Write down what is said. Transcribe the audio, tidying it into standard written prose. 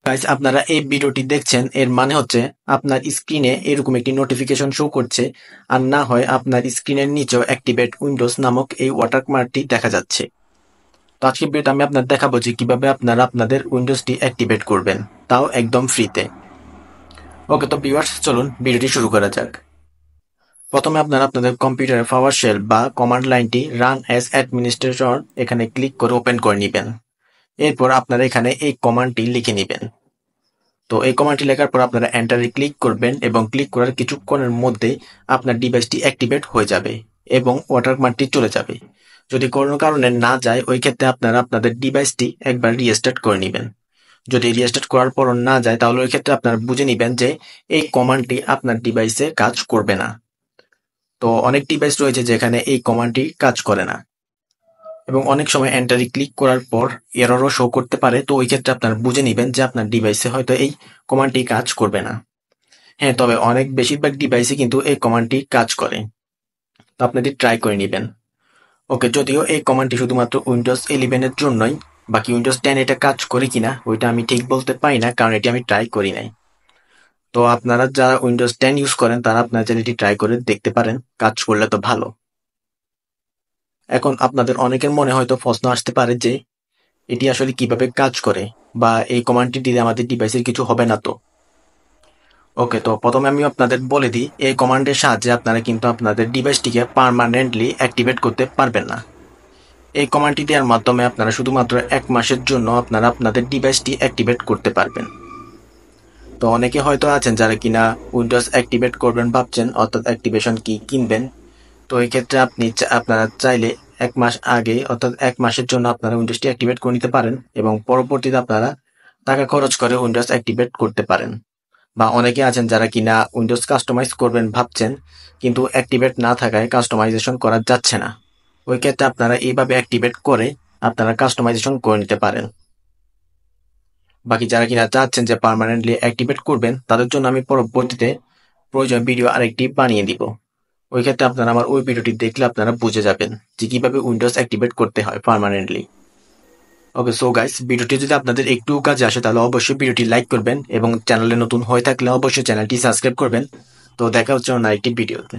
Guys, আপনারা এই ভিডিওটি দেখছেন, এর মানে হচ্ছে আপনার স্ক্রিনে এরকম একটি নোটিফিকেশন শো করছে, আর না হয় আপনার স্ক্রিনের নিচেও অ্যাক্টিভেট উইন্ডোজ নামক এই ওয়াটারমার্কটি দেখা যাচ্ছে। তো আজকে ভিডিওতে আমি আপনাদের দেখাবো যে কিভাবে আপনারা আপনাদের উইন্ডোজটি অ্যাক্টিভেট করবেন, তাও একদম ফ্রিতে। ওকে, তো ভিউয়ার্স, চলুন ভিডিওটি শুরু করা যাক। প্রথমে আপনারা আপনাদের কম্পিউটারে পাওয়ার শেল বা কমান্ড লাইনটি রান অ্যাজ অ্যাডমিনিস্ট্রেটর এখানে ক্লিক করে ওপেন করে নেবেন। এরপর আপনারা এখানে এই কমান্ডটি লিখে নেবেন। তো এই কমান্ডটি লেখার পর আপনারা এন্টারে ক্লিক করবেন এবং ক্লিক করার কিছুক্ষণের মধ্যে আপনার ডিভাইসটি অ্যাক্টিভেট হয়ে যাবে এবং ওয়াটারমার্কটি চলে যাবে। যদি কোনো কারণে না যায়, ওই ক্ষেত্রে আপনারা আপনাদের ডিভাইসটি একবার রিস্টার্ট করে নেবেন। যদি রিস্টার্ট করার পর না যায়, তাহলে ওই ক্ষেত্রে আপনারা বুঝে নেবেন যে এই কমান্ডটি আপনার ডিভাইসে কাজ করবে না। তো অনেক ডিভাইস রয়েছে যেখানে এই কমান্ডটি কাজ করে না এবং অনেক সময় এন্টারে ক্লিক করার পর এররও শো করতে পারে। তো ওই ক্ষেত্রে আপনারা বুঝে নেবেন যে আপনার ডিভাইসে হয়তো এই কমান্ডটি কাজ করবে না। হ্যাঁ, তবে বেশিরভাগ ডিভাইসে কিন্তু এই কমান্ডটি কাজ করে। তো আপনি এটি ট্রাই করে নেবেন। ওকে, যদিও এই কমান্ডটি শুধুমাত্র উইন্ডোজ 11 এর জন্যই, বাকি উইন্ডোজ 10 এটা কাজ করে কিনা ওইটা আমি ঠিক বলতে পারি না, কারণ এটি আমি ট্রাই করি নাই। তো আপনারা যারা উইন্ডোজ 10 ইউজ করেন তারা আপনারা চাইলে এটি ট্রাই করে দেখতে পারেন, কাজ করলে তো ভালো। এখন আপনাদের অনেকের মনে হয়তো প্রশ্ন আসতে পারে যে এটি আসলে কিভাবে কাজ করে, বা এই কমান্ডটি দিলে আমাদের ডিভাইসের কিছু হবে না তো। ওকে, তো প্রথমে আমি আপনাদের বলে দিই, এই কমান্ডের সাহায্যে আপনারা কিন্তু আপনাদের ডিভাইসটিকে পার্মানেন্টলি অ্যাক্টিভেট করতে পারবেন না। এই কমান্ডটি দেওয়ার মাধ্যমে আপনারা শুধুমাত্র 1 মাসের জন্য আপনারা আপনাদের ডিভাইসটি অ্যাক্টিভেট করতে পারবেন। তো অনেকে হয়তো আছেন যারা কিনা উইন্ডোজ অ্যাক্টিভেট করবেন ভাবছেন, অর্থাৎ অ্যাক্টিভেশন কি কিনবেন। তো এই ক্ষেত্রে আপনারা চাইলে 1 মাস আগে, অর্থাৎ 1 মাসের জন্য আপনারা উইন্ডোজটি অ্যাক্টিভেট করে নিতে পারেন এবং পরবর্তীতে আপনারা টাকা খরচ করে উইন্ডোজ অ্যাক্টিভেট করতে পারেন। বা অনেকে আছেন যারা কিনা উইন্ডোজ কাস্টমাইজ করবেন ভাবছেন, কিন্তু অ্যাক্টিভেট না থাকায় কাস্টমাইজেশন করা যাচ্ছে না। ওই ক্ষেত্রে আপনারা এইভাবে অ্যাক্টিভেট করে আপনারা কাস্টমাইজেশন করে নিতে পারেন। বাকি যারা কিনা চাচ্ছেন যে পার্মানেন্টলি অ্যাক্টিভেট করবেন, তাদের জন্য আমি পরবর্তীতে প্রয়োজন ভিডিও আরেকটি বানিয়ে দিব। ওই ক্ষেত্রে আপনারা আমার ওই ভিডিওটি দেখলে আপনারা বুঝে যাবেন যে কিভাবে উইন্ডোজ অ্যাক্টিভেট করতে হয় পার্মানেন্টলি। ওকে, সো গাইস, ভিডিওটি যদি আপনাদের একটু কাজে আসে তাহলে অবশ্যই ভিডিওটি লাইক করবেন এবং চ্যানেলে নতুন হয়ে থাকলে অবশ্যই চ্যানেলটি সাবস্ক্রাইব করবেন। তো দেখা হচ্ছে অন্য আরেকটি ভিডিওতে।